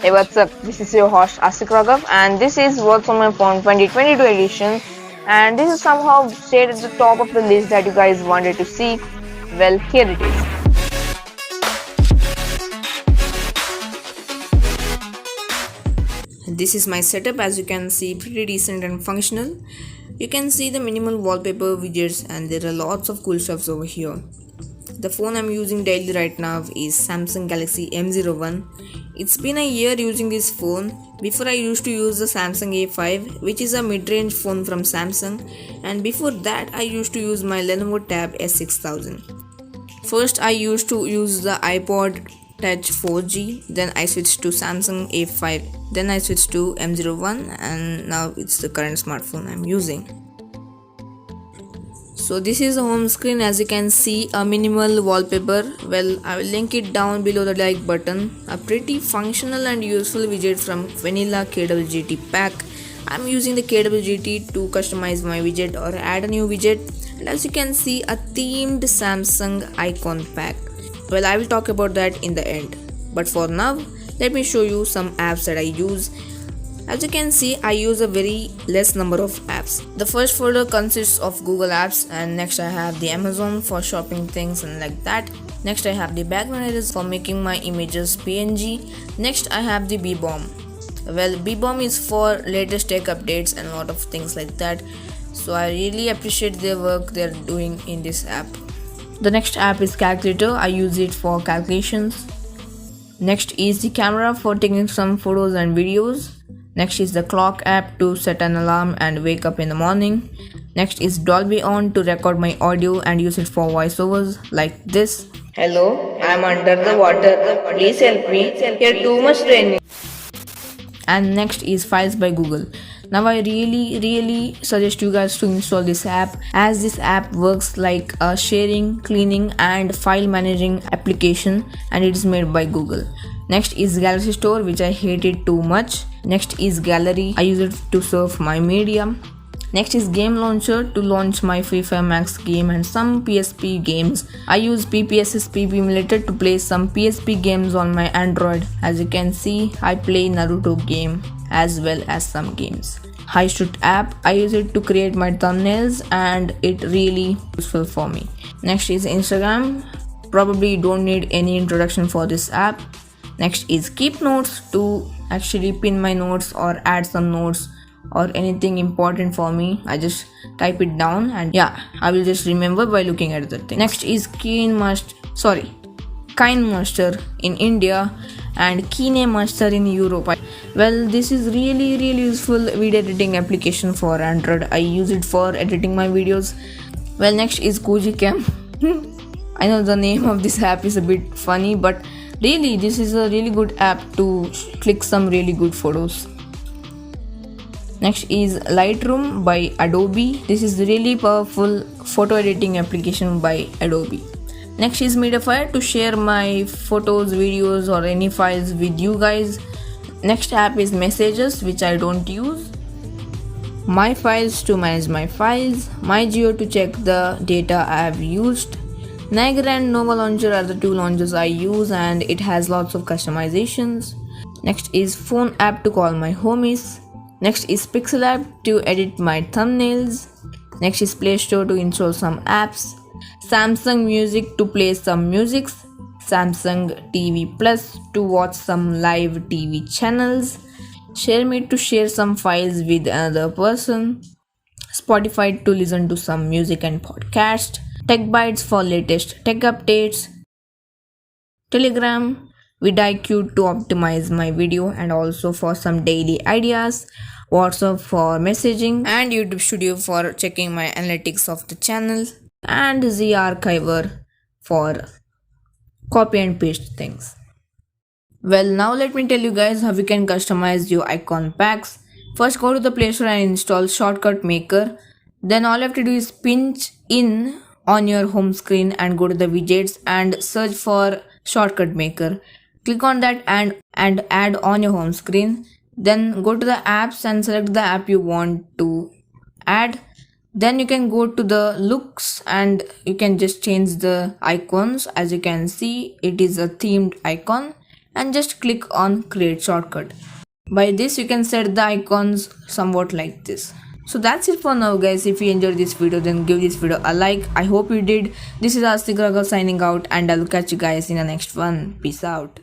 Hey, what's up? This is your host Asthik Raghav, and this is What's on My Phone 2022 edition. And this is somehow stayed at the top of the list that you guys wanted to see. Well, here it is. This is my setup, as you can see, pretty decent and functional. You can see the minimal wallpaper widgets, and there are lots of cool stuffs over here. The phone I'm using daily right now is Samsung Galaxy M01. It's been a year using this phone. Before I used to use the Samsung A5, which is a mid-range phone from Samsung, and before that I used to use my Lenovo Tab S6000. First I used to use the iPod Touch 4G, then I switched to Samsung A5, then I switched to M01, and now it's the current smartphone I'm using. So this is the home screen. As you can see, a minimal wallpaper. Well, I will link it down below the like button. A pretty functional and useful widget from Vanilla KWGT pack. I'm using the KWGT to customize my widget or add a new widget. And as you can see, a themed Samsung icon pack. Well, I will talk about that in the end. But for now, let me show you some apps that I use. As you can see, I use a very less number of apps. The first folder consists of Google apps, and next I have the Amazon for shopping things and like that. Next I have the background erase for making my images PNG. Next I have the B-Bomb. Well, B-Bomb is for latest tech updates and a lot of things like that. So I really appreciate their work they're doing in this app. The next app is Calculator. I use it for calculations. Next is the camera for taking some photos and videos. Next is the clock app to set an alarm and wake up in the morning. Next is Dolby On to record my audio and use it for voiceovers like this. Hello, I'm under the water. Please help me. Here too much raining. And next is Files by Google. Now I really suggest you guys to install this app, as this app works like a sharing, cleaning and file managing application, and it is made by Google. Next is Galaxy Store, which I hate it too much. Next is Gallery. I use it to surf my media. Next is Game Launcher to launch my Free Fire Max game and some PSP games. I use PPS's PP Emulator to play some PSP games on my Android. As you can see, I play Naruto game as well as some games. HiShoot app. I use it to create my thumbnails and it really useful for me. Next is Instagram. Probably don't need any introduction for this app. Next is Keep Notes to actually pin my notes or add some notes or anything important for me. I just type it down and yeah, I will just remember by looking at the thing. Next is KineMaster in India and KineMaster in Europe. Well, this is really useful video editing application for Android. I use it for editing my videos. Well, next is Kujicam. I know the name of this app is a bit funny, but really this is a really good app to click some really good photos. Next is Lightroom by Adobe. This is really powerful photo editing application by Adobe. Next is Mediafire to share my photos, videos or any files with you guys. Next app is Messages, which I don't use. My Files to manage my files. MyGeo to check the data I have used. Niagara and Nova Launcher are the two launchers I use, and it has lots of customizations. Next is Phone app to call my homies. Next is Pixel app to edit my thumbnails. Next is Play Store to install some apps. Samsung Music to play some musics. Samsung TV Plus to watch some live TV channels. ShareMe to share some files with another person. Spotify to listen to some music and podcast. Tech Bytes for latest tech updates. Telegram, vidIQ to optimize my video and also for some daily ideas. WhatsApp for messaging, and YouTube Studio for checking my analytics of the channel, and Z Archiver for copy and paste things. Well, now let me tell you guys how you can customize your icon packs. First, go to the Play Store and install Shortcut Maker. Then all you have to do is pinch in on your home screen and go to the widgets and search for Shortcut Maker. Click on that and add on your home screen. Then go to the apps and select the app you want to add. Then you can go to the looks and you can just change the icons. As you can see, it is a themed icon. and just click on create shortcut. By this you can set the icons somewhat like this. So that's it for now guys. If you enjoyed this video then give this video a like. I hope you did. This is Asthik Raghav signing out and I'll catch you guys in the next one. Peace out.